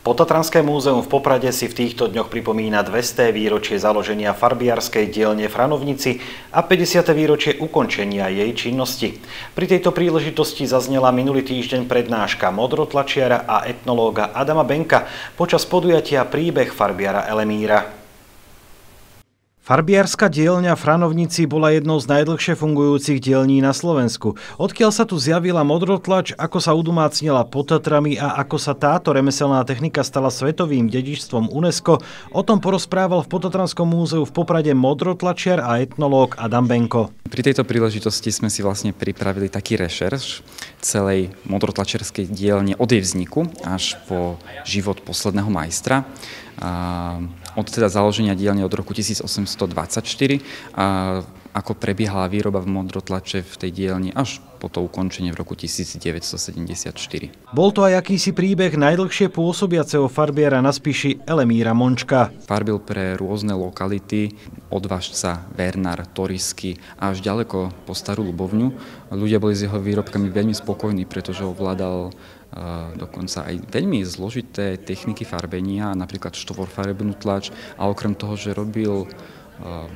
Potatranské múzeum v Poprade si v týchto dňoch pripomína 200. výročie založenia farbiarskej dielne Franovnici a 50. výročie ukončenia jej činnosti. Pri tejto príležitosti zaznela minulý týždeň prednáška modrotlačiara a etnológa Adama Benka počas podujatia Príbeh farbiara Elemíra. Farbiarska dielňa Franovnici bola jednou z najdlhšie fungujúcich dielní na Slovensku. Odkiaľ sa tu zjavila modrotlač, ako sa udomácnila pod Tatrami a ako sa táto remeselná technika stala svetovým dedičstvom UNESCO, o tom porozprával v Potatranskom múzeu v Poprade modrotlačiar a etnológ Adam Benko. Pri tejto príležitosti sme si vlastne pripravili taký rešerš celej modrotlačiarskej dielne od jej vzniku až po život posledného majstra. Od teda založenia dielne od roku 1824, ako prebiehala výroba v modrotlače v tej dielni až po to ukončenie v roku 1974. Bol to aj akýsi príbeh najdlhšie pôsobiaceho farbiara na Spiši Elemíra Mončka. Farbil pre rôzne lokality, od Važca, Vernár, Torisky až ďaleko po Starú Ľubovňu. Ľudia boli s jeho výrobkami veľmi spokojní, pretože ovládal dokonca aj veľmi zložité techniky farbenia, napríklad štvorfarebnú tlač, a okrem toho, že robil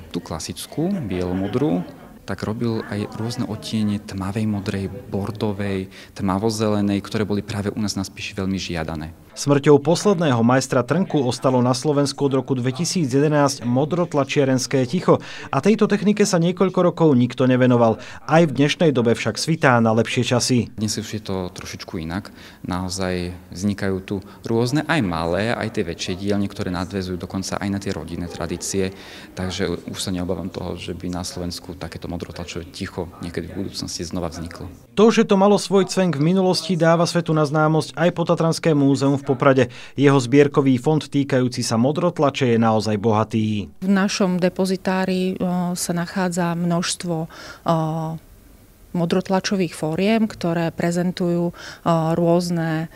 tú klasickú, bielomodrú, tak robil aj rôzne odtiene tmavej modrej, bordovej, tmavozelenej, ktoré boli práve u nás na Spiši veľmi žiadané. Smrťou posledného majstra trnku ostalo na Slovensku od roku 2011 modrotlačiarenské ticho a tejto technike sa niekoľko rokov nikto nevenoval. Aj v dnešnej dobe však svitá na lepšie časy. Dnes už je to trošičku inak. Naozaj vznikajú tu rôzne aj malé, aj tie väčšie dielne, ktoré nadväzujú dokonca aj na tie rodinné tradície. Takže už sa neobávam toho, že by na Slovensku takéto modrotlačové ticho niekedy v budúcnosti znova vzniklo. To, že to malo svoj cvenk v minulosti, dáva svetu na známosť aj Potatranské múzeum v Poprade. Jeho zbierkový fond týkajúci sa modrotlače je naozaj bohatý. V našom depozitári sa nachádza množstvo modrotlačových fóriem, ktoré prezentujú rôzne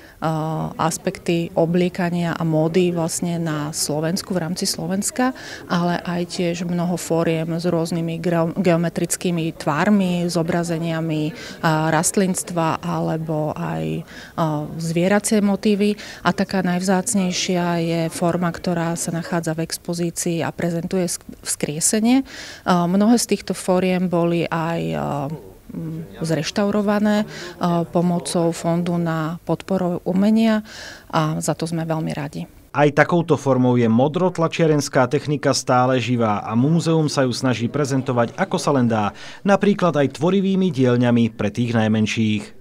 aspekty obliekania a módy vlastne na Slovensku, v rámci Slovenska, ale aj tiež mnoho fóriem s rôznymi geometrickými tvármi, zobrazeniami rastlinstva alebo aj zvieracie motívy. A taká najvzácnejšia je forma, ktorá sa nachádza v expozícii a prezentuje vzkriesenie. Mnohé z týchto fóriem boli aj zreštaurované pomocou Fondu na podporu umenia a za to sme veľmi radi. Aj takouto formou je modrotlačiarenská technika stále živá a múzeum sa ju snaží prezentovať ako sa len dá, napríklad aj tvorivými dielňami pre tých najmenších.